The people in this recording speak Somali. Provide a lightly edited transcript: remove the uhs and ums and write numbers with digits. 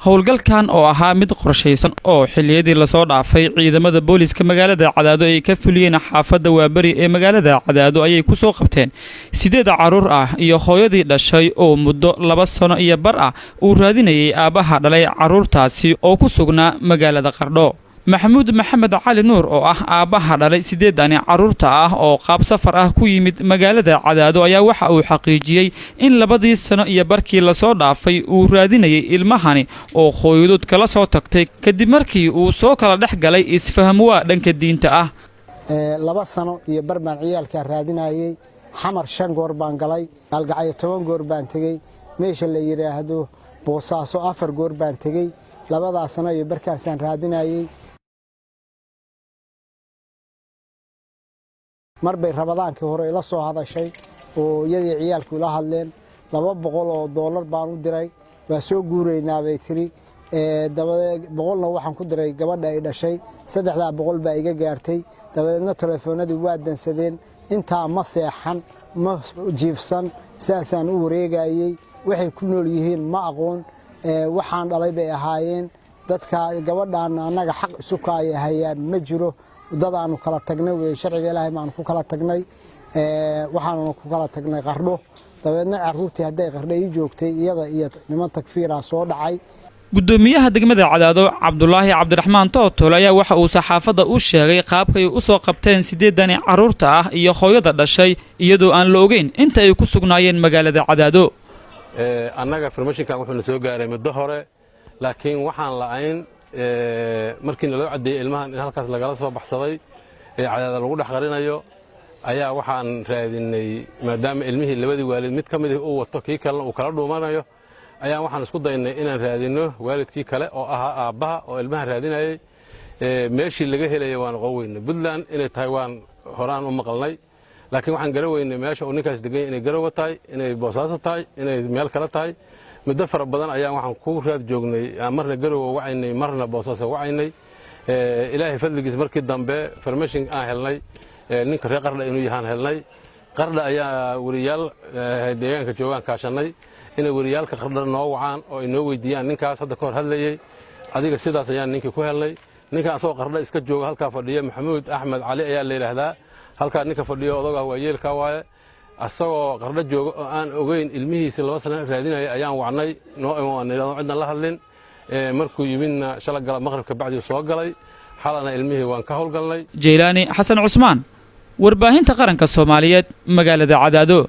howlgalkan oo ahaa mid qorshaysan oo xiliyadii la soo dhaafay ciidamada booliska magaalada Cadaado ay ka fuliyeen xaafadda Waabari ee magaalada Cadaado ayay ku soo qabteen 8 caruur ah iyo hooyadii dhashay oo muddo 2 sano iyo bar ah uu raadinayay aabaha dhalay caruurtaasi oo ku sugnaa magaalada Qardho محمود محمد علي نور oo ah aabaha dhalay 8 caruurta ah oo qaab safar ah ku yimid magaalada Cadaado ayaa waxa uu xaqiijiyay in 2 sano iyo barkii la soo dhaafay uu raadinayay ilmahani oo hooyadood kala soo tagtay kadib markii uu soo kala dhex galay isfaham waa dhanka diinta ah 2 sano iyo bar baan ciyaalka raadinayay xamar 5 goor baan galay algacay 10 goor baan tagay meesha la yiraahdo Boosaaso 4 goor baan tagay 2 sano iyo barkaasaan raadinayay marbay rabadaankii hore ila soo hadashay oo iyadii ciyaalku ila hadleen $200 baan u diray waa soo guureynaa bay tiri dabadeed 100 waxaan ku diray gabadha ay dhashay 300 baa iga gaartay dabadeedna telefoonadii waa dansadeen inta ma seexan ma jiifsan saasaan u wareegayay waxay ku nool yihiin ma aqoon waxaan dhalay bay ahaayeen dadka gabadhan anaga xaq isu kaayahayaan ma jiro dadaanu kala tagnay way sharciga Ilaahay maan ku kala tagnay waxaanu ku kala tagnay Qardho dabeedna caruurtii haday Qardho ay joogtay iyada iyo niman takfiir ah soo dhacay gudoomiyaha degmada Cadaado Cabdullaahi Cabdiraxmaan Tootol ayaa waxa uu saxaafadda u sheegay qaabkay u soo qabteen 8 caruurta ah iyo hooyada dhashay iyadoo aan la ogeyn inta ay ku sugnaayeen magaalada Cadaado annaga informationka wuxuu soo gaaray muddo hore laakiin waxaan la'ayn markii loo cadeeyay ilmahan in halkaas lagala soo baxsaday Cadaado lagu dhaxqarinayo ayaa waxaan raadinay maadaama ilmihii labadii waalid mid kamid ah uu wato kii kale uu kala dhuumanayo ayaa waxaan isku daynay inaan raadino waalidkii kale oo ahaa aabaha oo ilmaha raadinayay meeshii laga helay waan qoweynay Puntland inay tahay waan horaan u maqalnay laakiin waxaan garaweynay meesha uu ninkaas degan inay Garowe tahay inay Boosaaso tahay inay meel kale tahay muddo fara badan ayaan waxaan ku raad joognay marna Garowe wacaynay marna Boosaaso wacaynay Ilaahay fadligiis markii dambe information aan helnay ninka reer Qardho inuu yahaan helnay Qardho ayaa wariyaal deegaanka joogan kaashanay inay wariyaalka Qardho noo wacaan oo inoo weydiiyaan ninkaas hadda ka hor hadlayay adiga sidaas ayaan ninkii ku helnay ninka asoo Qardho iska jooga halka fadhiya Maxamuud Axmed Cali ayaa la yiraahdaa halka ninka fadhiyo odaga waa yeelka waaye asagoo Qardho jooga oo aan ogeyn ilmihiisa 2 sano raadinay ayaan wacnay noo imaanayno cidna la hadlin markuu yimidna shala gala maqribka bacdi soo galay xalana ilmihii waan ka howlgalnay Jeylaani Xasan Cusmaan warbaahinta qaranka Soomaaliyeed magaalada Cadaado